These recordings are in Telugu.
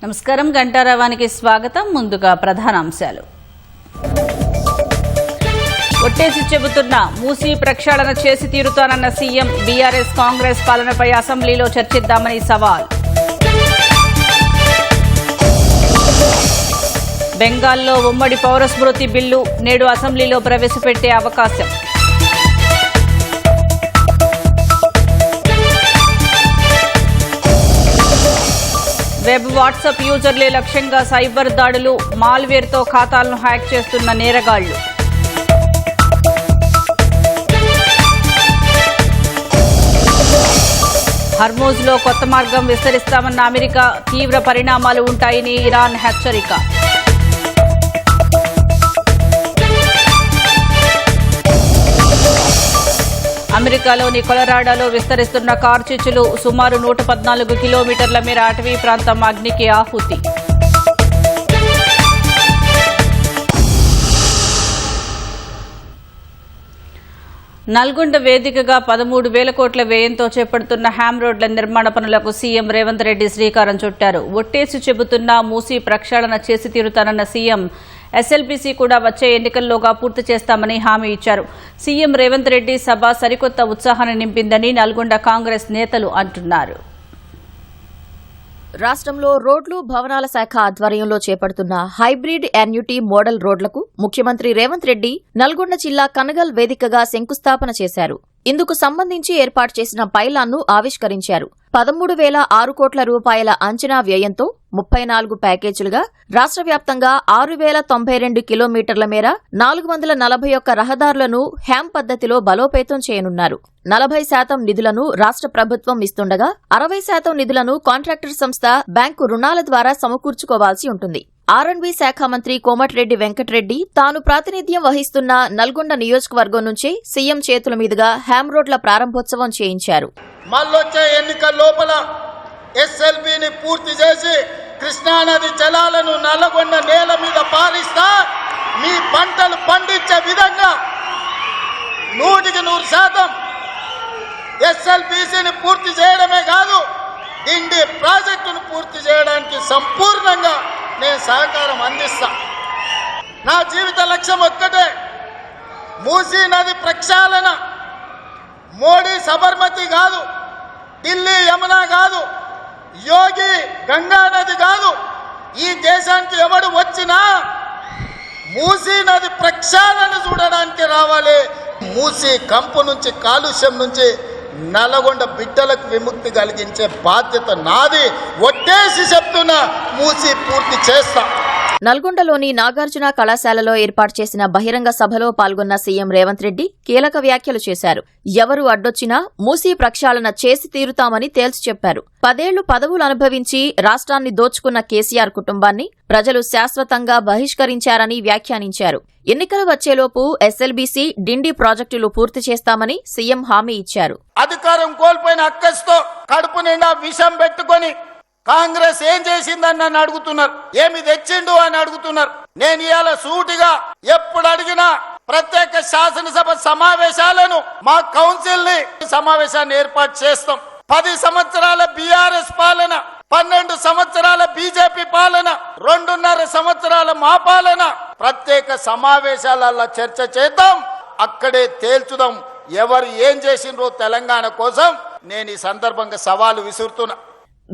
నమస్కారం గంటారావానికి స్వాగతం. ముందుగా ప్రధానాంశాలు. ఒట్టేసి చెబుతున్న మూసీ ప్రక్షాళన చేసి తీరుతానన్న సీఎం. బీఆర్ఎస్ కాంగ్రెస్ పాలనపై అసెంబ్లీలో చర్చిద్దామని సవాల్. బెంగాల్లో ఉమ్మడి పౌరస్మృతి బిల్లు నేడు అసెంబ్లీలో ప్రవేశపెట్టే అవకాశం. వెబ్ వాట్సాప్ యూజర్లే లక్ష్యంగా సైబర్ దాడులు. మాల్వేర్తో ఖాతాలను హ్యాక్ చేస్తున్న నేరగాళ్లు. హర్మూజ్లో కొత్త మార్గం విస్తరిస్తామన్న అమెరికా. తీవ్ర పరిణామాలు ఉంటాయని ఇరాన్ హెచ్చరిక. అమెరికాలోని కొలరాడోలో విస్తరిస్తున్న కార్చిచ్చులు. సుమారు 114 కిలోమీటర్ల మేర అటవీ ప్రాంతం అగ్నికి ఆహుతి. నల్గొండ వేదికగా 13,000 కోట్ల వ్యయంతో చేపడుతున్న హ్యామ్ రోడ్ల నిర్మాణ పనులకు సీఎం రేవంత్ రెడ్డి శ్రీకారం చుట్టారు. ఒట్టేసి చెబుతున్న మూసీ ప్రక్షాళన చేసి తీరుతానన్న సీఎం. ఎస్ఎల్బీసీ కూడా వచ్చే ఎన్నికల్లోగా పూర్తి చేస్తామని హామీ ఇచ్చారు. సీఎం రేవంత్ రెడ్డి సభ సరికొత్త ఉత్సాహాన్ని నింపిందని నల్గొండ కాంగ్రెస్ నేతలు అంటున్నారు. రాష్ట్రంలో రోడ్లు భవనాల శాఖ ఆధ్వర్యంలో చేపడుతున్న హైబ్రిడ్ యాన్యుటీ మోడల్ రోడ్లకు ముఖ్యమంత్రి రేవంత్ రెడ్డి నల్గొండ జిల్లా కనగల్ వేదికగా శంకుస్థాపన చేశారు. ఇందుకు సంబంధించి ఏర్పాటు చేసిన పైలాన్ను ఆవిష్కరించారు. 13,006 కోట్ల రూపాయల అంచనా వ్యయంతో 34 ప్యాకేజీలుగా రాష్ట్ర వ్యాప్తంగా 6,092 కిలోమీటర్ల మేర 441 రహదారులను హ్యామ్ పద్దతిలో బలోపేతం చేయనున్నారు. 40% నిధులను రాష్ట్ర ప్రభుత్వం ఇస్తుండగా 60% నిధులను కాంట్రాక్టర్ సంస్థ బ్యాంకు రుణాల ద్వారా సమకూర్చుకోవాల్సి ఉంటుంది. ఆర్ఎండ్బీ శాఖ మంత్రి కోమటిరెడ్డి వెంకటరెడ్డి తాను ప్రాతినిధ్యం వహిస్తున్న నల్గొండ నియోజకవర్గం నుంచే సీఎం చేతుల మీదుగా హ్యామ్ రోడ్ల ప్రారంభోత్సవం చేయించారు. మళ్ళొచ్చే ఎన్నికల లోపల ఎస్ఎల్బీని పూర్తి చేసి కృష్ణానది జలాలను నల్లగొండ నేల మీద పారిస్తా మీ పంటలు పండించే విధంగా 100% ఎస్ఎల్బీసీని పూర్తి చేయడమే కాదు, డిండి ప్రాజెక్టును పూర్తి చేయడానికి సంపూర్ణంగా నేను సహకారం అందిస్తా. నా జీవిత లక్ష్యం ఒక్కటే, మూసీ నది ప్రక్షాళన. మోడీ సబర్మతి కాదు, ఢిల్లీ యమున కాదు, యోగి గంగా నది కాదు. ఈ దేశానికి ఎవడు వచ్చినా మూసీ నది ప్రక్షాళన చూడడానికి రావాలి. మూసీ కంపు నుంచి, కాలుష్యం నుంచి నల్గొండ బిడ్డలకు విముక్తి కలిగించే బాధ్యత నాది. ఒట్టేసి చెప్తున్నా, మూసీ పూర్తి చేస్తా. నల్గొండలోని నాగార్జున కళాశాలలో ఏర్పాటు చేసిన బహిరంగ సభలో పాల్గొన్న సీఎం రేవంత్ రెడ్డి కీలక వ్యాఖ్యలు చేశారు. ఎవరు అడ్డొచ్చినా మూసీ ప్రక్షాళన చేసి తీరుతామని తేల్చి చెప్పారు. 10 ఏళ్లు పదవులు అనుభవించి రాష్ట్రాన్ని దోచుకున్న కేసీఆర్ కుటుంబాన్ని ప్రజలు శాశ్వతంగా బహిష్కరించారని వ్యాఖ్యానించారు. ఎన్నికలు వచ్చేలోపు ఎస్ఎల్బీసీ డిండి ప్రాజెక్టులు పూర్తి చేస్తామని సీఎం హామీ ఇచ్చారు. అధికారం కోల్పోయిన అక్కస్తో కడుపు నిండా విషం పెట్టుకొని కాంగ్రెస్ ఏం చేసిందని నన్ను అడుగుతున్నారు, ఏమి తెచ్చిండు అని అడుగుతున్నారు. నేను ఇవాళ సూటిగా ఎప్పుడు అడిగినా ప్రత్యేక శాసనసభ సమావేశాలను మా కౌన్సిల్ ని సమావేశాన్ని ఏర్పాటు చేస్తాం. 10 సంవత్సరాల బీఆర్ఎస్ పాలన, 12 సంవత్సరాల బీజేపీ పాలన, 2.5 సంవత్సరాల మా పాలన. ప్రత్యేక సమావేశాలలో చర్చ చేద్దాం, అక్కడే తేల్చుదాం ఎవరు ఏం చేసిండ్రో తెలంగాణ కోసం. నేను ఈ సందర్భంగా సవాలు విసురుతున్నా.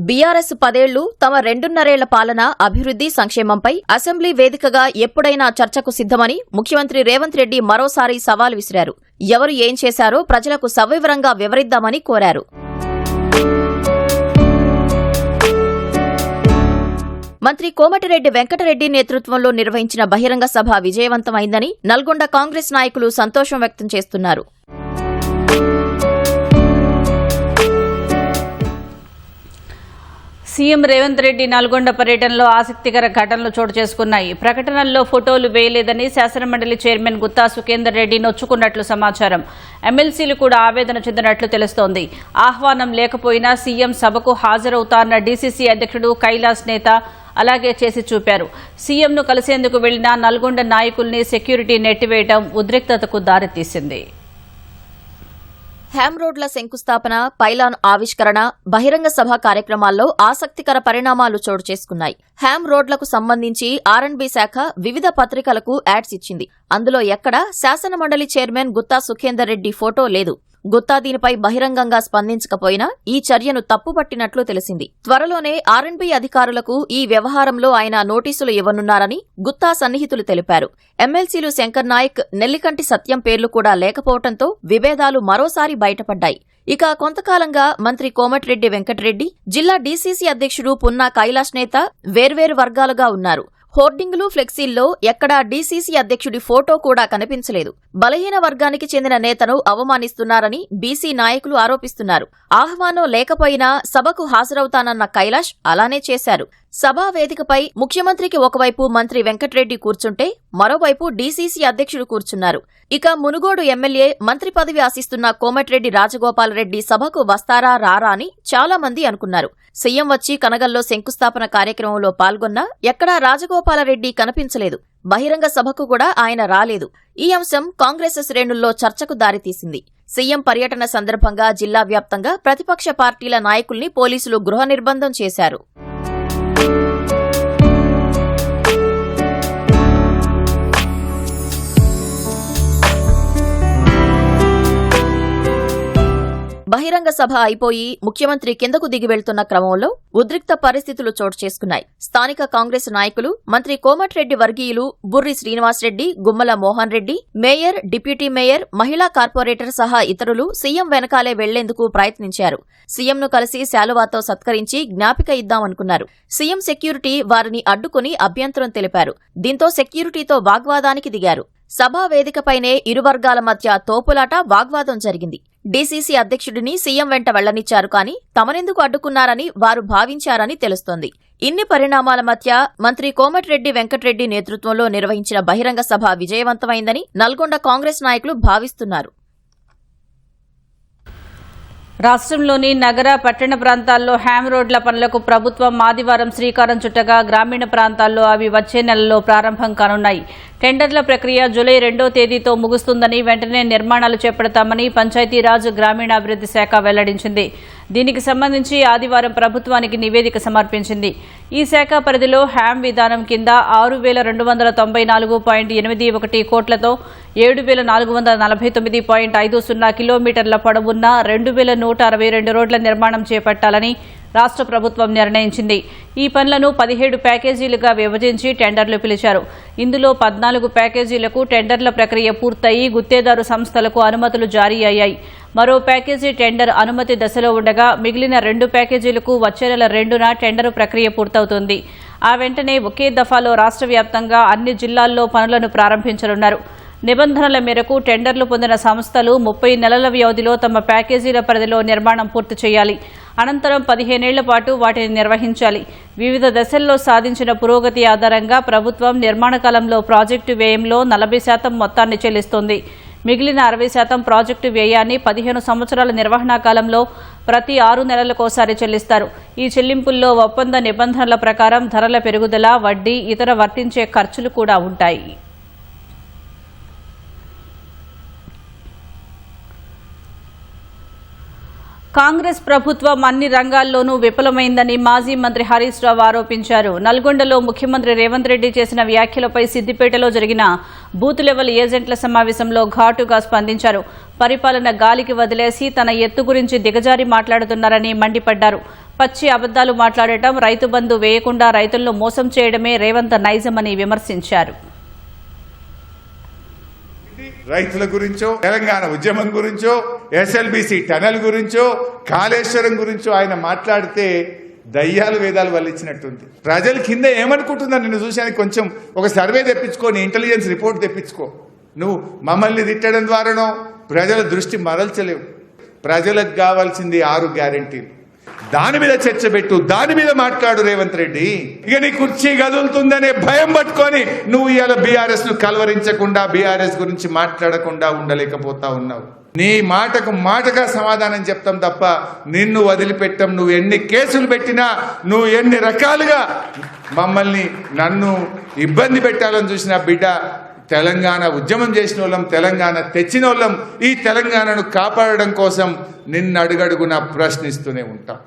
బీఆర్ఎస్ 10 ఏళ్లు తమ 2.5 ఏళ్ల పాలన, అభివృద్ది, సంక్షేమంపై అసెంబ్లీ వేదికగా ఎప్పుడైనా చర్చకు సిద్దమని ముఖ్యమంత్రి రేవంత్ రెడ్డి మరోసారి సవాల్ విసిరారు. ఎవరు ఏం చేశారో ప్రజలకు సవివరంగా వివరిద్దామని కోరారు. మంత్రి కోమటిరెడ్డి వెంకటరెడ్డి నేతృత్వంలో నిర్వహించిన బహిరంగ సభ విజయవంతమైందని నల్గొండ కాంగ్రెస్ నాయకులు సంతోషం వ్యక్తం చేస్తున్నారు. సీఎం రేవంత్ రెడ్డి నల్గొండ పర్యటనలో ఆసక్తికర ఘటనలు చోటు చేసుకున్నాయి. ప్రకటనల్లో ఫోటోలు వేయలేదని శాసనమండలి చైర్మన్ గుత్తా సుఖేందర్ రెడ్డి నొచ్చుకున్నట్లు సమాచారం. ఎమ్మెల్సీలు కూడా ఆవేదన చెందినట్లు తెలుస్తోంది. ఆహ్వానం లేకపోయినా సీఎం సభకు హాజరవుతారన్న డీసీసీ అధ్యక్షుడు కైలాస్ నేత అలాగే చేసి చూపారు. సీఎంను కలిసేందుకు వెళ్లిన నల్గొండ నాయకుల్ని సెక్యూరిటీ నెట్టివేయడం ఉద్రిక్తతకు దారితీసింది. హ్యామ్ రోడ్ల శంకుస్థాపన, పైలాన్ ఆవిష్కరణ, బహిరంగ సభ కార్యక్రమాల్లో ఆసక్తికర పరిణామాలు చోటు చేసుకున్నాయి. హ్యామ్ రోడ్లకు సంబంధించి ఆర్ఎండ్బీ శాఖ వివిధ పత్రికలకు యాడ్స్ ఇచ్చింది. అందులో ఎక్కడా శాసనమండలి చైర్మన్ గుత్తా సుఖేందర్ రెడ్డి ఫోటో లేదు. గుత్తా దీనిపై బహిరంగంగా స్పందించకపోయినా ఈ చర్యను తప్పుపట్టినట్లు తెలిసింది. త్వరలోనే ఆర్ఎండ్బీ అధికారులకు ఈ వ్యవహారంలో ఆయన నోటీసులు ఇవ్వనున్నారని గుత్తా సన్నిహితులు తెలిపారు. ఎమ్మెల్సీలు శంకర్ నాయక్, నెల్లికంటి సత్యం పేర్లు కూడా లేకపోవడంతో విభేదాలు మరోసారి బయటపడ్డాయి. ఇక కొంతకాలంగా మంత్రి కోమటిరెడ్డి వెంకటరెడ్డి, జిల్లా డీసీసీ అధ్యక్షుడు పున్నా కైలాష్ నేత వేర్వేరు వర్గాలుగా ఉన్నారు. హోర్డింగులు, ఫ్లెక్సీల్లో ఎక్కడా డీసీసీ అధ్యక్షుడి ఫోటో కూడా కనిపించలేదు. బలహీన వర్గానికి చెందిన నేతను అవమానిస్తున్నారని బీసీ నాయకులు ఆరోపిస్తున్నారు. ఆహ్వానం లేకపోయినా సభకు హాజరవుతానన్న కైలాష్ అలానే చేశారు. సభా వేదికపై ముఖ్యమంత్రికి ఒకవైపు మంత్రి వెంకటరెడ్డి కూర్చుంటే మరోవైపు డీసీసీ అధ్యక్షుడు కూర్చున్నారు. ఇక మునుగోడు ఎమ్మెల్యే, మంత్రి పదవి ఆశిస్తున్న కోమటిరెడ్డి రాజగోపాలరెడ్డి సభకు వస్తారా రారా అని చాలా మంది అనుకున్నారు. సీఎం వచ్చి కనగల్లో శంకుస్థాపన కార్యక్రమంలో పాల్గొన్నా ఎక్కడా రాజగోపాలరెడ్డి కనిపించలేదు. బహిరంగ సభకు కూడా ఆయన రాలేదు. ఈ అంశం కాంగ్రెస్ శ్రేణుల్లో చర్చకు దారితీసింది. సీఎం పర్యటన సందర్భంగా జిల్లా వ్యాప్తంగా ప్రతిపక్ష పార్టీల నాయకుల్ని పోలీసులు గృహ నిర్బంధం చేశారు. బహిరంగ సభ అయిపోయి ముఖ్యమంత్రి కిందకు దిగి వెళ్తున్న క్రమంలో ఉద్రిక్త పరిస్థితులు చోటు చేసుకున్నాయి. స్థానిక కాంగ్రెస్ నాయకులు, మంత్రి కోమటిరెడ్డి వర్గీయులు Burri Srinivasa Reddy, Gummala Mohan Reddy, mayor, deputy mayor, మహిళా కార్పొరేటర్ సహా ఇతరులు సీఎం వెనకాలే వెళ్లేందుకు ప్రయత్నించారు. సీఎంను కలిసి శాలువాతో సత్కరించి జ్ఞాపిక ఇద్దామనుకున్నారు. సీఎం సెక్యూరిటీ వారిని అడ్డుకుని అభ్యంతరం తెలిపారు. దీంతో సెక్యూరిటీతో వాగ్వాదానికి దిగారు. సభా వేదికపైనే ఇరు వర్గాల మధ్య తోపులాట, వాగ్వాదం జరిగింది. డీసీసీ అధ్యక్షుడిని సీఎం వెంట వెళ్లనిచ్చారు కానీ తమనెందుకు అడ్డుకున్నారని వారు భావించారని తెలుస్తోంది. ఇన్ని పరిణామాల మధ్య మంత్రి కోమటిరెడ్డి వెంకటరెడ్డి నేతృత్వంలో నిర్వహించిన బహిరంగ సభ విజయవంతమైందని నల్గొండ కాంగ్రెస్ నాయకులు భావిస్తున్నారు. రాష్ట్రంలోని నగర, పట్టణ ప్రాంతాల్లో హ్యామ్ రోడ్ల పనులకు ప్రభుత్వం ఆదివారం శ్రీకారం చుట్టగా గ్రామీణ ప్రాంతాల్లో అవి వచ్చే నెలలో ప్రారంభం కానున్నాయి. టెండర్ల ప్రక్రియ జూలై 2వ తేదీతో ముగుస్తుందని, వెంటనే నిర్మాణాలు చేపడతామని పంచాయతీరాజ్, గ్రామీణాభివృద్ధి శాఖ వెల్లడించింది. దీనికి సంబంధించి ఆదివారం ప్రభుత్వానికి నివేదిక సమర్పించింది. ఈ శాఖ పరిధిలో హ్యామ్ విధానం కింద 6,294.81 కోట్లతో 7,449.50 కిలోమీటర్ల పొడవున్న 2,162 రోడ్ల నిర్మాణం చేపట్టాలని రాష్ట్ర ప్రభుత్వం నిర్ణయించింది. ఈ పనులను 17 ప్యాకేజీలుగా విభజించి టెండర్లు పిలిచారు. ఇందులో 14 ప్యాకేజీలకు టెండర్ల ప్రక్రియ పూర్తయి గుత్తేదారు సంస్థలకు అనుమతులు జారీ అయ్యాయి. మరో ప్యాకేజీ టెండర్ అనుమతి దశలో ఉండగా మిగిలిన 2 ప్యాకేజీలకు వచ్చే నెల 2న టెండరు ప్రక్రియ పూర్తవుతుంది. ఆ వెంటనే ఒకే దఫాలో రాష్ట్ర వ్యాప్తంగా అన్ని జిల్లాల్లో పనులను ప్రారంభించనున్నారు. నిబంధనల మేరకు టెండర్లు పొందిన సంస్థలు 30 నెలల వ్యవధిలో తమ ప్యాకేజీల పరిధిలో నిర్మాణం పూర్తి చేయాలి. అనంతరం 15 ఏళ్ల పాటు వాటిని నిర్వహించాలి. వివిధ దశల్లో సాధించిన పురోగతి ఆధారంగా ప్రభుత్వం నిర్మాణ కాలంలో ప్రాజెక్టు వ్యయంలో 40% మొత్తాన్ని చెల్లిస్తోంది. మిగిలిన 60% ప్రాజెక్టు వ్యయాన్ని 15 సంవత్సరాల నిర్వహణా కాలంలో ప్రతి 6 నెలలకోసారి చెల్లిస్తారు. ఈ చెల్లింపుల్లో ఒప్పంద నిబంధనల ప్రకారం ధరల పెరుగుదల, వడ్డీ, ఇతర వర్తించే ఖర్చులు కూడా ఉంటాయి. కాంగ్రెస్ ప్రభుత్వం అన్ని రంగాల్లోనూ విఫలమైందని మాజీ మంత్రి హరీష్ రావు ఆరోపించారు. నల్గొండలో ముఖ్యమంత్రి రేవంత్ రెడ్డి చేసిన వ్యాఖ్యలపై సిద్దిపేటలో జరిగిన బూత్ లెవెల్ ఏజెంట్ల సమావేశంలో ఘాటుగా స్పందించారు. పరిపాలన గాలికి వదిలేసి తన ఎత్తు గురించి దిగజారి మాట్లాడుతున్నారని మండిపడ్డారు. పచ్చి అబద్దాలు మాట్లాడటం, రైతు బంధు వేయకుండా రైతులను మోసం చేయడమే రేవంత్ నైజమని విమర్శించారు. రైతుల గురించో, తెలంగాణ ఉద్యమం గురించో, ఎస్ఎల్బిసి టనల్ గురించో, కాళేశ్వరం గురించో ఆయన మాట్లాడితే దయ్యాలు వేదాలు వల్లించినట్టుంది. ప్రజల కింద ఏమనుకుంటున్నారు నిన్ను చూసానికి కొంచెం ఒక సర్వే తెప్పించుకో, నీ ఇంటెలిజెన్స్ రిపోర్ట్ తెప్పించుకో. నువ్వు మమ్మల్ని తిట్టడం ద్వారానో ప్రజల దృష్టి మరల్చలేవు. ప్రజలకు కావాల్సింది 6 గ్యారెంటీలు. దాని మీద చర్చ పెట్టు, దాని మీద మాట్లాడు రేవంత్ రెడ్డి. ఇక నీ కుర్చీ కదులుతుందనే భయం పట్టుకొని నువ్వు ఇవాళ బీఆర్ఎస్ ను కలవరించకుండా, బీఆర్ఎస్ గురించి మాట్లాడకుండా ఉండలేకపోతా ఉన్నావు. నీ మాటగా సమాధానం చెప్తాం తప్ప నిన్ను వదిలిపెట్టం. నువ్వు ఎన్ని కేసులు పెట్టినా, నువ్వు ఎన్ని రకాలుగా నన్ను ఇబ్బంది పెట్టాలని చూసినా బిడ్డ తెలంగాణ ఉద్యమం చేసిన వాళ్ళం, తెలంగాణ తెచ్చిన వాళ్ళం. ఈ తెలంగాణను కాపాడడం కోసం నిన్ను అడుగడుగునా ప్రశ్నిస్తూనే ఉంటాం.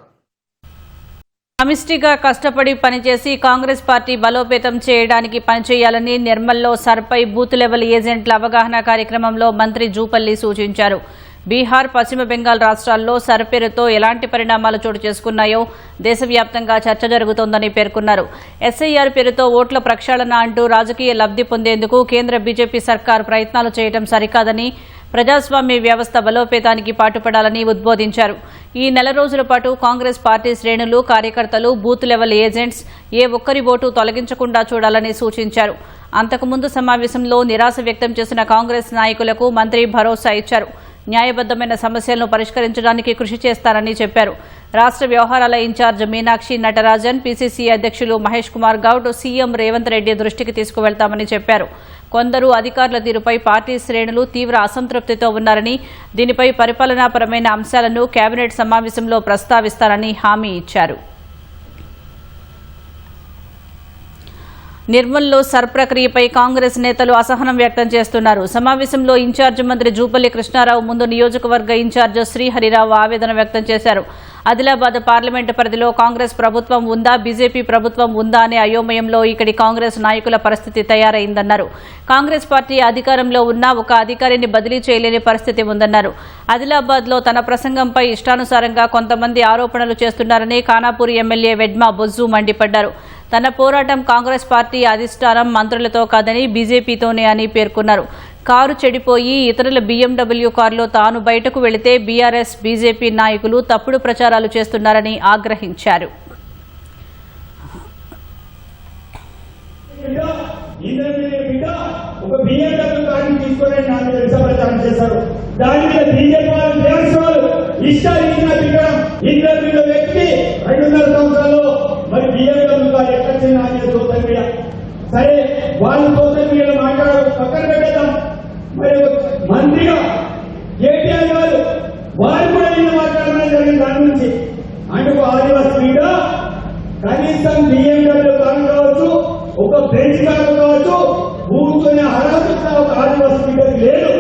సమిష్టిగా కష్టపడి పనిచేసి కాంగ్రెస్ పార్టీ బలోపేతం చేయడానికి పనిచేయాలని నిర్మల్లో సర్పై బూత్ లెవెల్ ఏజెంట్ల అవగాహన కార్యక్రమంలో మంత్రి జూపల్లి సూచించారు. బీహార్, పశ్చిమ బెంగాల్ రాష్ట్రాల్లో సర్ పేరుతో ఎలాంటి పరిణామాలు చోటు చేసుకున్నాయో దేశవ్యాప్తంగా చర్చ జరుగుతోందని పేర్కొన్నారు. ఎస్ఐఆర్ పేరుతో ఓట్ల ప్రక్షాళన అంటూ రాజకీయ లబ్ధి పొందేందుకు కేంద్ర బీజేపీ సర్కార్ ప్రయత్నాలు చేయడం సరికాదని, ప్రజాస్వామ్య వ్యవస్థ బలోపేతానికి పాటుపడాలని ఉద్బోధించారు. ఈ నెల రోజుల పాటు కాంగ్రెస్ పార్టీ శ్రేణులు, కార్యకర్తలు, బూత్ లెవెల్ ఏజెంట్స్ ఏ ఒక్కరి ఓటు తొలగించకుండా చూడాలని సూచించారు. అంతకుముందు సమావేశంలో నిరాశ వ్యక్తం చేసిన కాంగ్రెస్ నాయకులకు మంత్రి భరోసా ఇచ్చారు. న్యాయబద్దమైన సమస్యలను పరిష్కరించడానికి కృషి చేస్తారని చెప్పారు. రాష్ట్ర వ్యవహారాల ఇన్ఛార్జ్ మీనాక్షి నటరాజన్, పీసీసీ అధ్యక్షులు మహేష్ కుమార్ గౌడ్ సీఎం రేవంత్ రెడ్డి దృష్టికి తీసుకువెళ్తామని చెప్పారు. కొందరు అధికారుల తీరుపై పార్టీ శ్రేణులు తీవ్ర అసంతృప్తితో ఉన్నారని, దీనిపై పరిపాలనాపరమైన అంశాలను కేబినెట్ సమావేశంలో ప్రస్తావిస్తారని హామీ ఇచ్చారు. నిర్మల్లో సర్ ప్రక్రియపై కాంగ్రెస్ నేతలు అసహనం వ్యక్తం చేస్తున్నారు. సమావేశంలో ఇన్ఛార్జ్ మంత్రి జూపల్లి కృష్ణారావు ముందు నియోజకవర్గ ఇన్ఛార్జ్ శ్రీహరిరావు ఆవేదన వ్యక్తం చేశారు. ఆదిలాబాద్ పార్లమెంటు పరిధిలో కాంగ్రెస్ ప్రభుత్వం ఉందా, బీజేపీ ప్రభుత్వం ఉందా అనే అయోమయంలో ఇక్కడి కాంగ్రెస్ నాయకుల పరిస్థితి తయారైందన్నారు. కాంగ్రెస్ పార్టీ అధికారంలో ఉన్నా ఒక అధికారిని బదిలీ చేయలేని పరిస్థితి ఉందన్నారు. ఆదిలాబాద్లో తన ప్రసంగంపై ఇష్టానుసారంగా కొంతమంది ఆరోపణలు చేస్తున్నారని ఖానాపూర్ ఎమ్మెల్యే వెడ్మా బొజ్జు మండిపడ్డారు. తన పోరాటం కాంగ్రెస్ పార్టీ అధిష్టానం, మంత్రులతో కాదని బీజేపీతోనే అని పేర్కొన్నారు. కారు చెడిపోయి ఇతరుల BMW కారులో తాను బయటకు వెళితే బీఆర్ఎస్, బీజేపీ నాయకులు తప్పుడు ప్రచారాలు చేస్తున్నారని ఆగ్రహించారు. సరే, వాళ్ళు సోషల్ మీడియాలో మాట్లాడారు, పక్కన పెట్టేద్దాం. మరి మంత్రిగా కేటీఆర్ గారు వారు కూడా నిన్న మాట్లాడడం జరిగింది దాని గురించి. అందుకు ఆదివాసీ మీద కనీసం BMW కారు కావచ్చు, ఒక బెంచ్ కారు కావచ్చు, కూర్చొని అర్హత ఒక ఆదివాసీ మీదకి లేదు.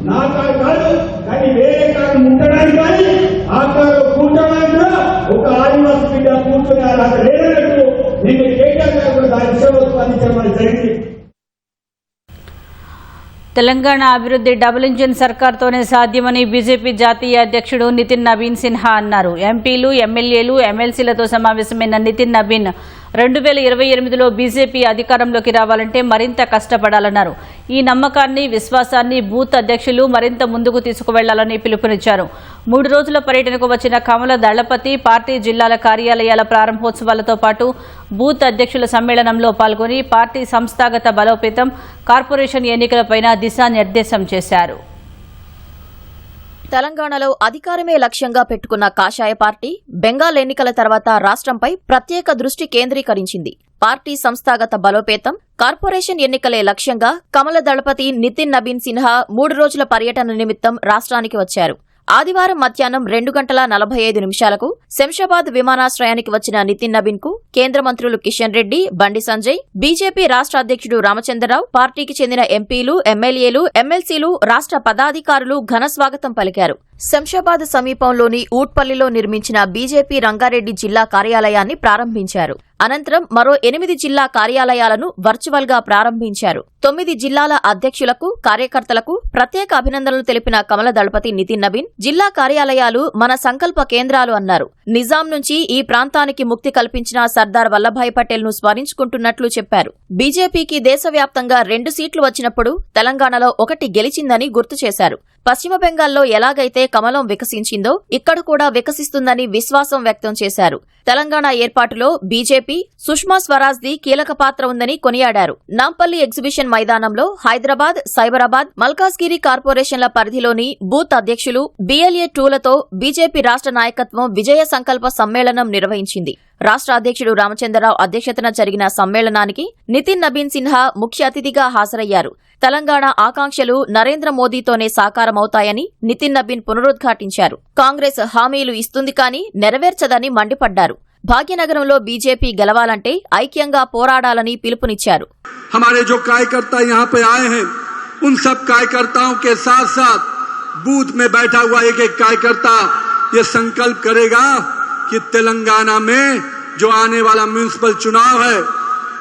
నా కారు కాదు, కానీ వేరే కారు ముట్టడానికి కానీ ఆ కారు కూర్చోడానికి కూడా ఒక ఆదివాసీ మీద కూర్చొని అర్హత లేదన్నట్టు నిన్న కేటీఆర్ గారు కూడా దాని విషయంలో స్పందించడం జరిగింది. తెలంగాణ అభివృద్ధి డబుల్ ఇంజిన్ సర్కార్తోనే సాధ్యమని బీజేపీ జాతీయ అధ్యక్షుడు నితిన్ నబీన్ సిన్హా అన్నారు. ఎంపీలు, ఎమ్మెల్యేలు, ఎమ్మెల్సీలతో సమావేశమైన నితిన్ నబీన్ 2028లో బీజేపీ అధికారంలోకి రావాలంటే మరింత కష్టపడాలన్నారు. ఈ నమ్మకాన్ని, విశ్వాసాన్ని బూత్ అధ్యక్షులు మరింత ముందుకు తీసుకువెళ్లాలని పిలుపునిచ్చారు. 3 రోజుల పర్యటనకు వచ్చిన కమల దళపతి పార్టీ జిల్లాల కార్యాలయాల ప్రారంభోత్సవాలతో పాటు బూత్ అధ్యక్షుల సమ్మేళనంలో పాల్గొని పార్టీ సంస్థాగత బలోపేతం, కార్పొరేషన్ ఎన్నికలపైన దిశానిర్దేశం చేశారు. తెలంగాణలో అధికారమే లక్ష్యంగా పెట్టుకున్న కాషాయ పార్టీ బెంగాల్ ఎన్నికల తర్వాత రాష్ట్రంపై ప్రత్యేక దృష్టి కేంద్రీకరించింది. పార్టీ సంస్థాగత బలోపేతం, కార్పొరేషన్ ఎన్నికలే లక్ష్యంగా కమల దళపతి నితిన్ నబీన్ సిన్హా 3 రోజుల పర్యటన నిమిత్తం రాష్ట్రానికి వచ్చారు. ఆదివారం మధ్యాహ్నం 2:45 శంషాబాద్ విమానాశ్రయానికి వచ్చిన నితిన్ నబీన్ కు కేంద్ర మంత్రులు కిషన్ రెడ్డి, బండి సంజయ్, బీజేపీ రాష్ట్ర అధ్యక్షుడు రామచంద్రరావు, పార్టీకి చెందిన ఎంపీలు, ఎమ్మెల్యేలు, ఎమ్మెల్సీలు, రాష్ట్ర పదాధికారులు ఘన స్వాగతం పలికారు. శంషాబాద్ సమీపంలోని ఊట్పల్లిలో నిర్మించిన బీజేపీ రంగారెడ్డి జిల్లా కార్యాలయాన్ని ప్రారంభించారు. అనంతరం మరో 8 జిల్లా కార్యాలయాలను వర్చువల్ గా ప్రారంభించారు. 9 జిల్లాల అధ్యక్షులకు, కార్యకర్తలకు ప్రత్యేక అభినందనలు తెలిపిన కమల దళపతి నితిన్ నబీన్, జిల్లా కార్యాలయాలు మన సంకల్ప కేంద్రాలు అన్నారు. నిజాం నుంచి ఈ ప్రాంతానికి ముక్తి కల్పించిన సర్దార్ వల్లభాయ్ పటేల్ ను స్మరించుకుంటున్నట్లు చెప్పారు. బీజేపీకి దేశవ్యాప్తంగా 2 సీట్లు వచ్చినప్పుడు తెలంగాణలో 1 గెలిచిందని గుర్తు చేశారు. పశ్చిమ బెంగాల్లో ఎలాగైతే కమలం వికసించిందో ఇక్కడ కూడా వికసిస్తుందని విశ్వాసం వ్యక్తం చేశారు. తెలంగాణ ఏర్పాటులో బీజేపీ, సుష్మా స్వరాజ్ది కీలక పాత్ర ఉందని కొనియాడారు. నాంపల్లి ఎగ్జిబిషన్ మైదానంలో హైదరాబాద్, సైబరాబాద్, మల్కాజ్గిరి కార్పొరేషన్ల పరిధిలోని బూత్ అధ్యక్షులు, BLA 2లతో బీజేపీ రాష్ట్ర నాయకత్వం విజయ సంకల్ప సమ్మేళనం నిర్వహించింది. రాష్ట్ర అధ్యక్షుడు రామచంద్రరావు అధ్యక్షతన జరిగిన సమ్మేళనానికి నితిన్ నబీన్ సిన్హా ముఖ్య అతిథిగా హాజరయ్యారు. తెలంగాణ ఆకాంక్షలు నరేంద్ర మోదీతోనే సాకారమవుతాయని నితిన్ నబీన్ పునరుద్ఘాటించారు. కాంగ్రెస్ హామీలు ఇస్తుంది కానీ నెరవేర్చదని మండిపడ్డారు. భాగ్యనగరంలో బీజేపీ గెలవాలంటే ఐక్యంగా పోరాడాలని పిలుపునిచ్చారు. हमारे जो कार्यकर्ता यहाँ पे आए हैं उन सब कार्यकर्ताओं के साथ साथ बूथ में बैठा हुआ एक एक कार्यकर्ता ये संकल्प करेगा कि तेलंगाना में जो आने वाला म्युनिसिपल चुनाव है,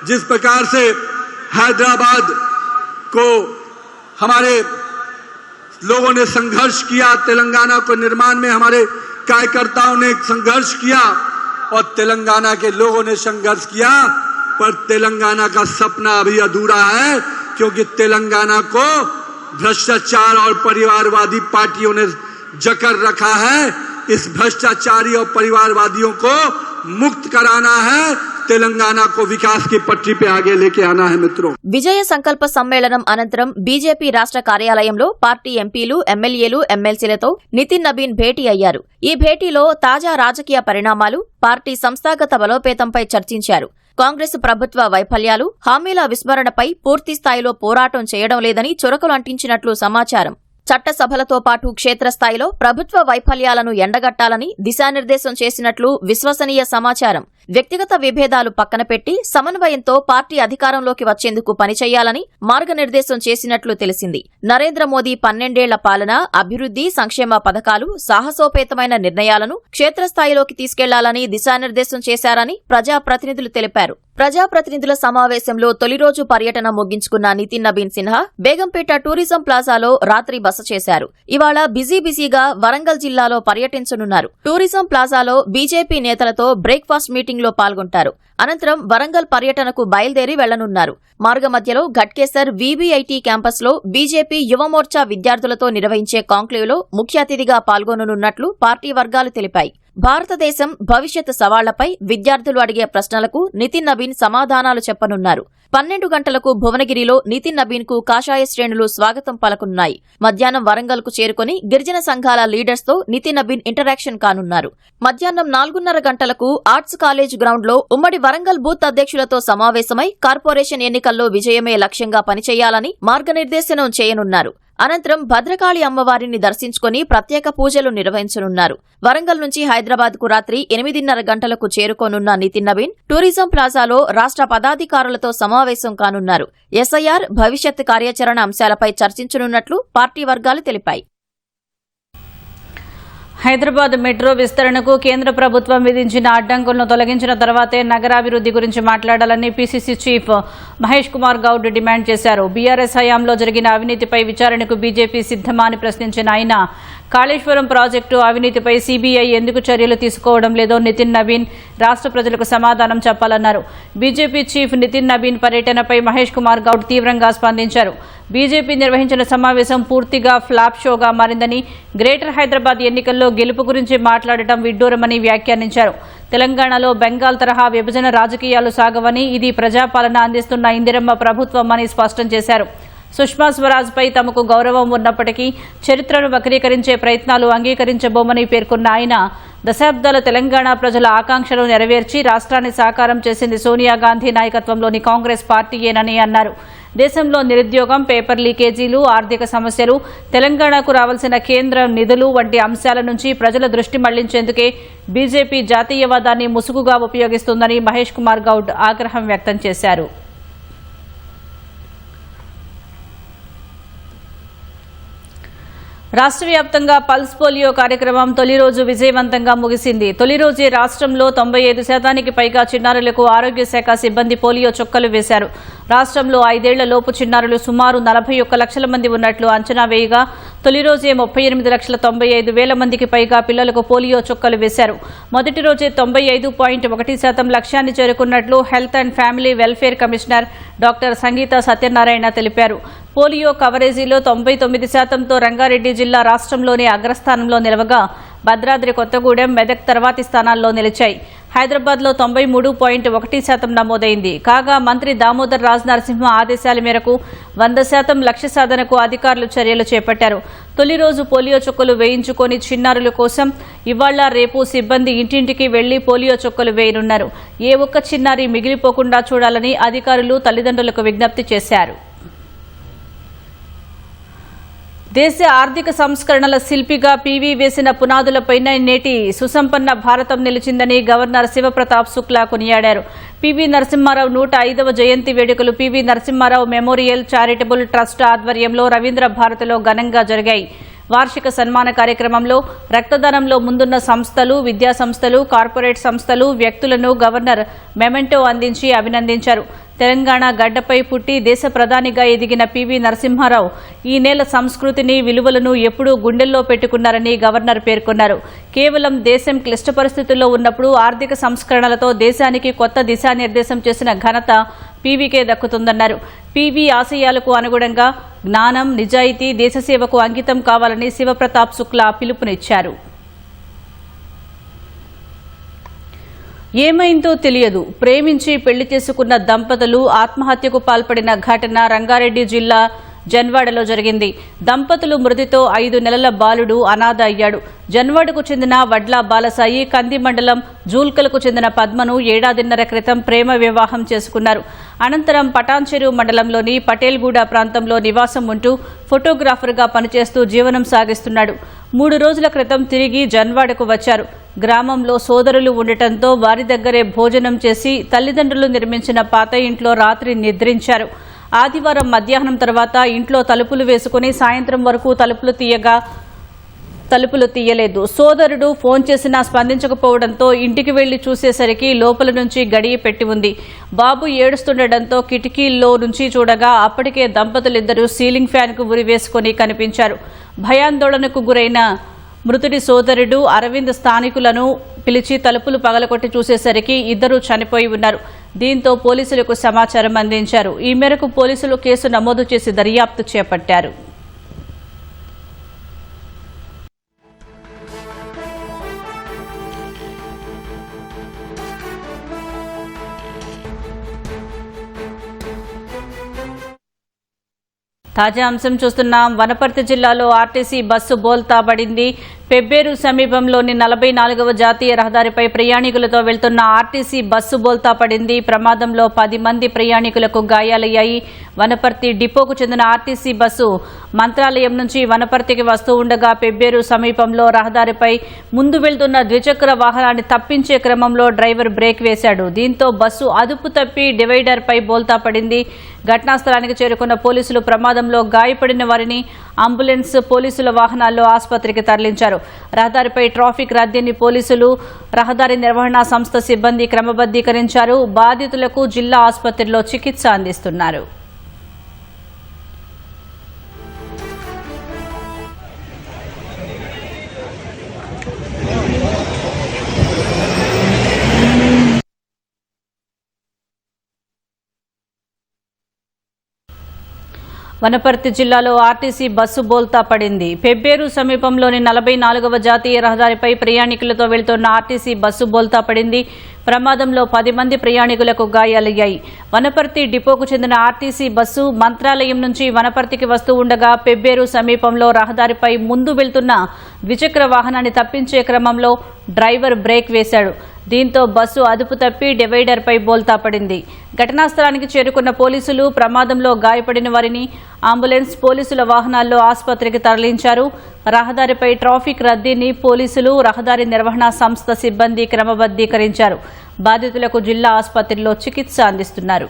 जिस प्रकार से हैदराबाद को हमारे लोगों ने संघर्ष किया, तेलंगाना को निर्माण में हमारे कार्यकर्ताओं ने संघर्ष किया और तेलंगाना के लोगों ने संघर्ष किया, पर तेलंगाना का सपना अभी अधूरा है क्योंकि तेलंगाना को भ्रष्टाचार और परिवारवादी पार्टियों ने जकड़ रखा है। इस भ्रष्टाचारी और परिवारवादियों को मुक्त कराना है, तेलंगाना को विकास की पटरी पे आगे लेके आना है मित्रों। విజయ సంకల్ప సమ్మేళనం అనంతరం బీజేపీ రాష్ట్ర కార్యాలయంలో పార్టీ ఎంపీలు, ఎమ్మెల్యేలు, ఎమ్మెల్సీలతో నితిన్ నబీన్ భేటీ అయ్యారు. ఈ భేటీలో తాజా రాజకీయ పరిణామాలు, పార్టీ సంస్థాగత బలోపేతంపై చర్చించారు. కాంగ్రెస్ ప్రభుత్వ వైఫల్యాలు, హామీల విస్మరణపై పూర్తి స్థాయిలో పోరాటం చేయడం లేదని చురకలు అంటించినట్లు సమాచారం. చట్టసభలతో పాటు క్షేత్రస్థాయిలో ప్రభుత్వ వైఫల్యాలను ఎండగట్టాలని దిశానిర్దేశం చేసినట్లు విశ్వసనీయ సమాచారం. వ్యక్తిగత విభేదాలు పక్కన పెట్టి సమన్వయంతో పార్టీ అధికారంలోకి వచ్చేందుకు పనిచేయాలని మార్గనిర్దేశం చేసినట్లు తెలిసింది. నరేంద్ర మోదీ 12 ఏళ్ల పాలన, అభివృద్ది, సంక్షేమ పథకాలు, సాహసోపేతమైన నిర్ణయాలను క్షేత్రస్థాయిలోకి తీసుకెళ్లాలని దిశానిర్దేశం చేశారని ప్రజాప్రతినిధులు తెలిపారు. ప్రజాప్రతినిధుల సమావేశంలో తొలి రోజు పర్యటన ముగించుకున్న నితిన్ నబీన్ సిన్హా బేగంపేట టూరిజం ప్లాజాలో రాత్రి బస చేశారు. ఇవాళ బిజీగా వరంగల్ జిల్లాలో పర్యటించనున్నారు. టూరిజం ప్లాజాలో బీజేపీ నేతలతో బ్రేక్ఫాస్ట్ మీటింగ్లో పాల్గొంటారు. అనంతరం వరంగల్ పర్యటనకు బయలుదేరి వెళ్లనున్నారు. మార్గమధ్యలో ఘట్కేసర్ వీబీఐటీ క్యాంపస్లో బీజేపీ యువమోర్చా విద్యార్థులతో నిర్వహించే కాంక్లేవ్లో ముఖ్య అతిథిగా పాల్గొననున్నట్లు పార్టీ వర్గాలు తెలిపాయి. భారతదేశం భవిష్యత్ సవాళ్లపై విద్యార్థులు అడిగే ప్రశ్నలకు నితిన్ నబీన్ సమాధానాలు చెప్పనున్నారు. 12 గంటలకు భువనగిరిలో నితిన్ నబీన్ కు కాషాయ శ్రేణులు స్వాగతం పలకనున్నాయి. మధ్యాహ్నం వరంగల్ కు చేరుకుని గిరిజన సంఘాల లీడర్స్ తో నితిన్ నబీన్ ఇంటరాక్షన్ కానున్నారు. మధ్యాహ్నం 4:30 గంటలకు ఆర్ట్స్ కాలేజ్ గ్రౌండ్ లో ఉమ్మడి వరంగల్ బూత్ అధ్యక్షులతో సమావేశమై కార్పొరేషన్ ఎన్నికల్లో విజయమే లక్ష్యంగా పనిచేయాలని మార్గనిర్దేశనం చేయనున్నారు. అనంతరం భద్రకాళి అమ్మవారిని దర్శించుకుని ప్రత్యేక పూజలు నిర్వహించనున్నారు. వరంగల్ నుంచి హైదరాబాద్ కు రాత్రి 8:30 గంటలకు చేరుకోనున్న నితిన్ నబీన్ టూరిజం ప్లాజాలో రాష్ట్ర పదాధికారులతో సమావేశం కానున్నారు. ఎస్ఐఆర్, భవిష్యత్ కార్యాచరణ అంశాలపై చర్చించనున్నట్లు పార్టీ వర్గాలు తెలిపాయి. హైదరాబాద్ మెట్రో విస్తరణకు కేంద్ర ప్రభుత్వం విధించిన అడ్డంకులను తొలగించిన తర్వాతే నగరాభివృద్ధి గురించి మాట్లాడాలని PCC chief Mahesh Kumar Goud demand చేశారు. బీఆర్ఎస్ హయాంలో జరిగిన అవినీతిపై విచారణకు బీజేపీ సిద్ధమా అని ప్రశ్నించిన ఆయన కాళేశ్వరం ప్రాజెక్టు అవినీతిపై సీబీఐ ఎందుకు చర్యలు తీసుకోవడం లేదో నితిన్ నబీన్ రాష్ట్ర ప్రజలకు సమాధానం చెప్పాలన్నారు. బీజేపీ చీఫ్ నితిన్ నబీన్ పర్యటనపై మహేష్ కుమార్ గౌడ్ తీవ్రంగా స్పందించారు. బీజేపీ నిర్వహించిన సమావేశం పూర్తిగా ఫ్లాప్ షోగా మారిందని, గ్రేటర్ హైదరాబాద్ ఎన్నికల్లో గెలుపు గురించి మాట్లాడటం విడ్డూరమని వ్యాఖ్యానించారు. తెలంగాణలో బెంగాల్ తరహా విభజన రాజకీయాలు సాగవని, ఇది ప్రజాపాలన అందిస్తున్న ఇందిరమ్మ ప్రభుత్వం అని స్పష్టం చేశారు. సుష్మా స్వరాజ్పై తమకు గౌరవం ఉన్నప్పటికీ చరిత్రను వక్రీకరించే ప్రయత్నాలు అంగీకరించబోమని పేర్కొన్న ఆయన దశాబ్దాల తెలంగాణ ప్రజల ఆకాంక్షలు నెరవేర్చి రాష్ట్రాన్ని సాకారం చేసింది సోనియా గాంధీ నాయకత్వంలోని కాంగ్రెస్ పార్టీయేనని అన్నారు. దేశంలో నిరుద్యోగం, పేపర్ లీకేజీలు, ఆర్థిక సమస్యలు, తెలంగాణకు రావాల్సిన కేంద్ర నిధులు వంటి అంశాల నుంచి ప్రజల దృష్టి మళ్లించేందుకే బీజేపీ జాతీయవాదాన్ని ముసుగుగా ఉపయోగిస్తుందని మహేష్ కుమార్ గౌడ్ ఆగ్రహం వ్యక్తం చేశారు. రాష్ట్ర వ్యాప్తంగా పల్స్ పోలియో కార్యక్రమం తొలి రోజు విజయవంతంగా ముగిసింది. తొలి రోజే రాష్ట్రంలో 95% పైగా చిన్నారులకు ఆరోగ్య శాఖ సిబ్బంది పోలియో చుక్కలు వేశారు. రాష్ట్రంలో 5 ఏళ్ల లోపు చిన్నారులు సుమారు 41 లక్షల మంది ఉన్నట్లు అంచనా వేయగా తొలి రోజే 38,95,000 మందికి పైగా పిల్లలకు పోలియో చుక్కలు వేశారు. మొదటి రోజే 95.1% లక్ష్యాన్ని చేరుకున్నట్లు health and family welfare commissioner doctor Sangeetha Satyanarayana తెలిపారు. పోలియో కవరేజీలో 99%తో రంగారెడ్డి జిల్లా రాష్ట్రంలోనే అగ్రస్థానంలో నిలవగా భద్రాద్రి కొత్తగూడెం, మెదక్ తర్వాతి స్థానాల్లో నిలిచాయి. హైదరాబాద్లో 93.1% నమోదైంది. కాగా మంత్రి దామోదర్ రాజనరసింహ ఆదేశాల మేరకు 100% లక్ష్య సాధనకు అధికారులు చర్యలు చేపట్టారు. తొలి రోజు పోలియో చుక్కలు వేయించుకొని చిన్నారుల కోసం ఇవాళ రేపు సిబ్బంది ఇంటింటికి వెళ్లి పోలియో చుక్కలు వేయనున్నారు. ఏ ఒక్క చిన్నారి మిగిలిపోకుండా చూడాలని అధికారులు తల్లిదండ్రులకు విజ్ఞప్తి చేశారు. దేశ ఆర్థిక సంస్కరణల శిల్పిగా పీవీ వేసిన పునాదులపైన నేటి సుసంపన్న భారతం నిలిచిందని గవర్నర్ శివప్రతాప్ శుక్లా కొనియాడారు. పీవీ నరసింహారావు 105వ జయంతి వేడుకలు PV Narasimha Rao memorial charitable trust ఆధ్వర్యంలో రవీంద్ర భారతిలో ఘనంగా జరిగాయి. వార్షిక సన్మాన కార్యక్రమంలో రక్తదానంలో ముందున్న సంస్థలు, విద్యా సంస్థలు, కార్పొరేట్ సంస్థలు, వ్యక్తులను గవర్నర్ మెమెంటో అందించి అభినందించారు. తెలంగాణ గడ్డపై పుట్టి దేశ ప్రధానిగా ఎదిగిన పీవీ నరసింహారావు ఈ నేల సంస్కృతిని, విలువలను ఎప్పుడూ గుండెల్లో పెట్టుకున్నారని గవర్నర్ పేర్కొన్నారు. కేవలం దేశం క్లిష్ట పరిస్థితుల్లో ఉన్నప్పుడు ఆర్థిక సంస్కరణలతో దేశానికి కొత్త దిశానిర్దేశం చేసిన ఘనత పీవీకే దక్కుతుందన్నారు. పీవీ ఆశయాలకు అనుగుణంగా జ్ఞానం, నిజాయితీ, దేశసేవకు అంకితం కావాలని శివప్రతాప్ శుక్లా పిలుపునిచ్చారు. ఏమైందో తెలియదు, ప్రేమించి పెళ్లి చేసుకున్న దంపతులు ఆత్మహత్యకు పాల్పడిన ఘటన రంగారెడ్డి జిల్లా జన్వాడలో జరిగింది. దంపతులు మృతితో 5 నెలల బాలుడు అనాథ అయ్యాడు. జన్వాడకు చెందిన వడ్ల బాలసాయి, కంది మండలం జూల్కలకు చెందిన పద్మను ఏడాదిన్నర క్రితం ప్రేమ వివాహం చేసుకున్నారు. అనంతరం పటాన్చెరు మండలంలోని పటేల్గూడ ప్రాంతంలో నివాసం ఉంటూ ఫోటోగ్రాఫర్గా పనిచేస్తూ జీవనం సాగిస్తున్నాడు. 3 రోజుల క్రితం తిరిగి జన్వాడకు వచ్చారు. గ్రామంలో సోదరులు ఉండటంతో వారి దగ్గరే భోజనం చేసి తల్లిదండ్రులు నిర్మించిన పాత ఇంట్లో రాత్రి నిద్రించారు. ఆదివారం మధ్యాహ్నం తర్వాత ఇంట్లో తలుపులు వేసుకుని సాయంత్రం వరకు తలుపులు తీయలేదు. సోదరుడు ఫోన్ చేసినా స్పందించకపోవడంతో ఇంటికి వెళ్లి చూసేసరికి లోపల నుంచి గడియ పెట్టి ఉంది. బాబు ఏడుస్తుండటంతో కిటికీల్లో నుంచి చూడగా అప్పటికే దంపతులిద్దరూ సీలింగ్ ఫ్యాన్కు ఉరి వేసుకుని కనిపించారు. భయాందోళనకు గురైన మృతుడి సోదరుడు అరవింద్ స్థానికులను పిలిచి తలుపులు పగలగొట్టి చూసేసరికి ఇద్దరూ చనిపోయి ఉన్నారు. దీంతో పోలీసులకు సమాచారం అందించారు. ఈ మేరకు పోలీసులు కేసు నమోదు చేసి దర్యాప్తు చేపట్టారు. తాజా అంశం చూస్తున్నాం. వనపర్తి జిల్లాలో ఆర్టీసీ బస్సు బోల్తా పడింది. పెబ్బేరు సమీపంలోని 44వ జాతీయ రహదారిపై ప్రయాణికులతో వెళ్తున్న ఆర్టీసీ బస్సు బోల్తా పడింది. ప్రమాదంలో 10 మంది ప్రయాణికులకు గాయాలయ్యాయి. వనపర్తి డిపోకు చెందిన ఆర్టీసీ బస్సు మంత్రాలయం నుంచి వనపర్తికి వస్తూ ఉండగా పెబ్బేరు సమీపంలో రహదారిపై ముందు వెళ్తున్న ద్విచక్ర వాహనాన్ని తప్పించే క్రమంలో డ్రైవర్ బ్రేక్ వేశాడు. దీంతో బస్సు అదుపు తప్పి డివైడర్పై బోల్తా పడింది. ఘటనా స్థలానికి చేరుకున్న పోలీసులు ప్రమాదంలో గాయపడిన వారిని అంబులెన్స్, పోలీసుల వాహనాల్లో ఆసుపత్రికి తరలించారు. రహదారిపై ట్రాఫిక్ రద్దీని పోలీసులు, రహదారి నిర్వహణ సంస్థ సిబ్బంది క్రమబద్దీకరించారు. బాధితులకు జిల్లా ఆసుపత్రిలో చికిత్స అందిస్తున్నారు. వనపర్తి జిల్లాలో ఆర్టీసీ బస్సు బోల్తా పడింది. పెబ్బేరు సమీపంలోని 44వ జాతీయ రహదారిపై ప్రయాణికులతో వెళ్తున్న ఆర్టీసీ బస్సు బోల్తా పడింది. ప్రమాదంలో 10 మంది ప్రయాణికులకు గాయాలయ్యాయి. వనపర్తి డిపోకు చెందిన ఆర్టీసీ బస్సు మంత్రాలయం నుంచి వనపర్తికి వస్తూ ఉండగా పెబ్బేరు సమీపంలో రహదారిపై ముందు వెళ్తున్న ద్విచక్ర వాహనాన్ని తప్పించే క్రమంలో డ్రైవర్ బ్రేక్ వేశాడు. దీంతో బస్సు అదుపు తప్పి డివైడర్పై బోల్తా పడింది. ఘటనా స్థలానికి చేరుకున్న పోలీసులు ప్రమాదంలో గాయపడిన వారిని అంబులెన్స్, పోలీసుల వాహనాల్లో ఆసుపత్రికి తరలించారు. రహదారిపై ట్రాఫిక్ రద్దీని పోలీసులు, రహదారి నిర్వహణ సంస్థ సిబ్బంది క్రమబద్దీకరించారు. బాధితులకు జిల్లా ఆసుపత్రిలో చికిత్స అందిస్తున్నారు.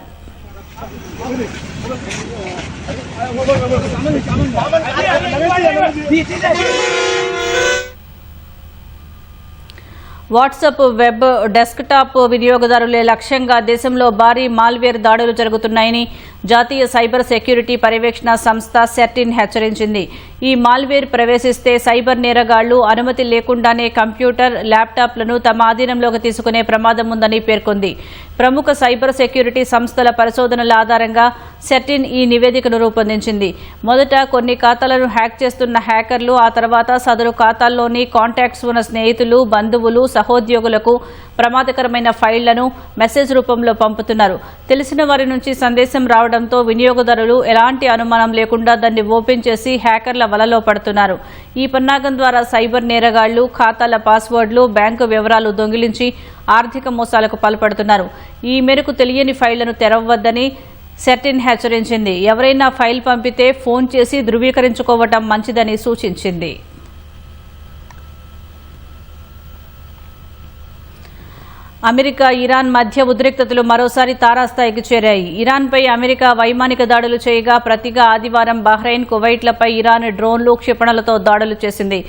వాట్సాప్ వెబ్, డెస్క్టాప్ వినియోగదారులే లక్ష్యంగా దేశంలో భారీ మాల్వేర్ దాడులు జరుగుతున్నాయని జాతీయ సైబర్ సెక్యూరిటీ పర్యవేక్షణ సంస్థ సెర్టిన్ హెచ్చరించింది. ఈ మాల్వేర్ ప్రవేశిస్తే సైబర్ నేరగాళ్లు అనుమతి లేకుండానే కంప్యూటర్, ల్యాప్టాప్లను తమ ఆధీనంలోకి తీసుకునే ప్రమాదం ఉందని పేర్కొంది. ప్రముఖ సైబర్ సెక్యూరిటీ సంస్థల పరిశోధనల ఆధారంగా సెర్టిన్ ఈ నివేదికను రూపొందించింది. మొదట కొన్ని ఖాతాలను హ్యాక్ చేస్తున్న హ్యాకర్లు ఆ తర్వాత సదరు ఖాతాల్లోని కాంటాక్ట్స్ ఉన్న స్నేహితులు, బంధువులు, సహోద్యోగులకు ప్రమాదకరమైన ఫైళ్లను మెసేజ్ రూపంలో పంపుతున్నారు. తెలిసిన వారి నుంచి సందేశం రావడంతో వినియోగదారులు ఎలాంటి అనుమానం లేకుండా దాన్ని ఓపెన్ చేసి హ్యాకర్ల వలలో పడుతున్నారు. ఈ పన్నాగం ద్వారా సైబర్ నేరగాళ్లు ఖాతాల పాస్వర్డ్లు, బ్యాంకు వివరాలు దొంగిలించి ఆర్థిక మోసాలకు పాల్పడుతున్నారు. ఈ మేరకు తెలియని ఫైళ్లను తెరవవద్దని, సెర్టిన్ హెచ్చరించింది. ఎవరైనా ఫైల్ పంపితే ఫోన్ చేసి ధృవీకరించుకోవటం మంచిదని సూచించింది. అమెరికా ఇరాన్ మధ్య ఉద్రిక్తతలు మరోసారి తారాస్థాయికి చేరాయి. ఇరాన్పై అమెరికా వైమానిక దాడులు చేయగా ప్రతిగా ఆదివారం బహ్రెయిన్, కువైట్లపై ఇరాన్ డ్రోన్లు, క్షిపణులతో దాడులు చేసింది.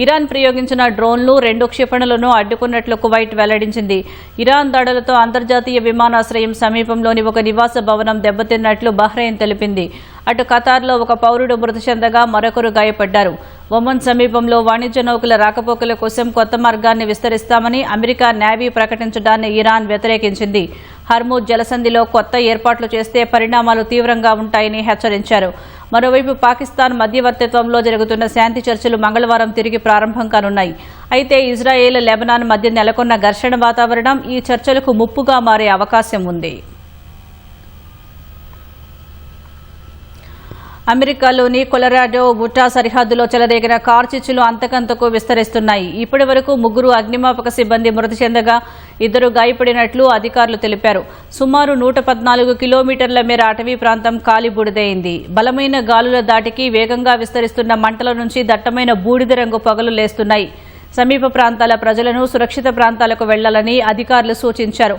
ఇరాన్ ప్రయోగించిన డ్రోన్లు 2 క్షిపణులను అడ్డుకున్నట్లు కువైట్ వెల్లడించింది. ఇరాన్ దాడులతో అంతర్జాతీయ విమానాశ్రయం సమీపంలోని ఒక నివాస భవనం దెబ్బతిన్నట్లు బహ్రెయిన్ తెలిపింది. అటు ఖతార్లో ఒక పౌరుడు మృతి చెందగా మరొకరు గాయపడ్డారు. ఒమన్ సమీపంలో వాణిజ్య నౌకల రాకపోకల కోసం కొత్త మార్గాన్ని విస్తరిస్తామని అమెరికా నేవీ ప్రకటించడాన్ని ఇరాన్ వ్యతిరేకించింది. హర్మూజ్ జలసంధిలో కొత్త ఏర్పాట్లు చేస్తే పరిణామాలు తీవ్రంగా ఉంటాయని హెచ్చరించారు. మరోవైపు పాకిస్తాన్ మధ్యవర్తిత్వంలో జరుగుతున్న శాంతి చర్చలు మంగళవారం తిరిగి ప్రారంభం కానున్నాయి. అయితే ఇజ్రాయెల్, లెబనాన్ మధ్య నెలకొన్న ఘర్షణ వాతావరణం ఈ చర్చలకు ముప్పుగా మారే అవకాశం ఉంది. అమెరికాలోని కొలరాడో, ఉటా సరిహద్దులో చెలరేగిన కార్చిచ్చులు అంతకంతకు విస్తరిస్తున్నాయి. ఇప్పటి వరకు 3 అగ్నిమాపక సిబ్బంది మృతి చెందగా 2 గాయపడినట్లు అధికారులు తెలిపారు. సుమారు 114 కిలోమీటర్ల మేర అటవీ ప్రాంతం కాలిబూడిదైంది. బలమైన గాలుల దాటికి వేగంగా విస్తరిస్తున్న మంటల నుంచి దట్టమైన బూడిద రంగు పొగలు లేస్తున్నాయి. సమీప ప్రాంతాల ప్రజలను సురక్షిత ప్రాంతాలకు వెళ్లాలని అధికారులు సూచించారు.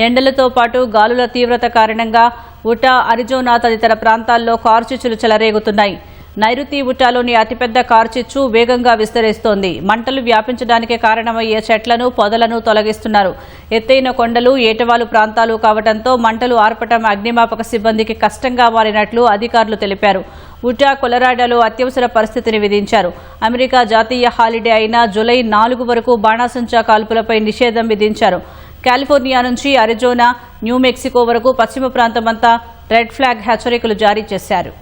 ఎండలతో పాటు గాలుల తీవ్రత కారణంగా ఉటా, అరిజోనా తదితర ప్రాంతాల్లో కార్చిచ్చులు చెలరేగుతున్నాయి. నైరుతి ఉటాలోని అతిపెద్ద కార్చిచ్చు వేగంగా విస్తరిస్తోంది. మంటలు వ్యాపించడానికి కారణమయ్యే చెట్లను, పొదలను తొలగిస్తున్నారు. ఎత్తైన కొండలు, ఏటవాలు ప్రాంతాలు కావడంతో మంటలు ఆర్పటం అగ్నిమాపక సిబ్బందికి కష్టంగా మారినట్లు అధికారులు తెలిపారు. ఉటా, కొలరాడోలో అత్యవసర పరిస్థితిని విధించారు. అమెరికా జాతీయ హాలిడే అయిన జూలై 4 వరకు బాణాసంచా కాల్పులపై నిషేధం విధించారు. కాలిఫోర్నియా నుంచి అరిజోనా, న్యూ మెక్సికో వరకు పశ్చిమ ప్రాంతమంతా రెడ్ ఫ్లాగ్ హెచ్చరికలు జారీ చేశారు.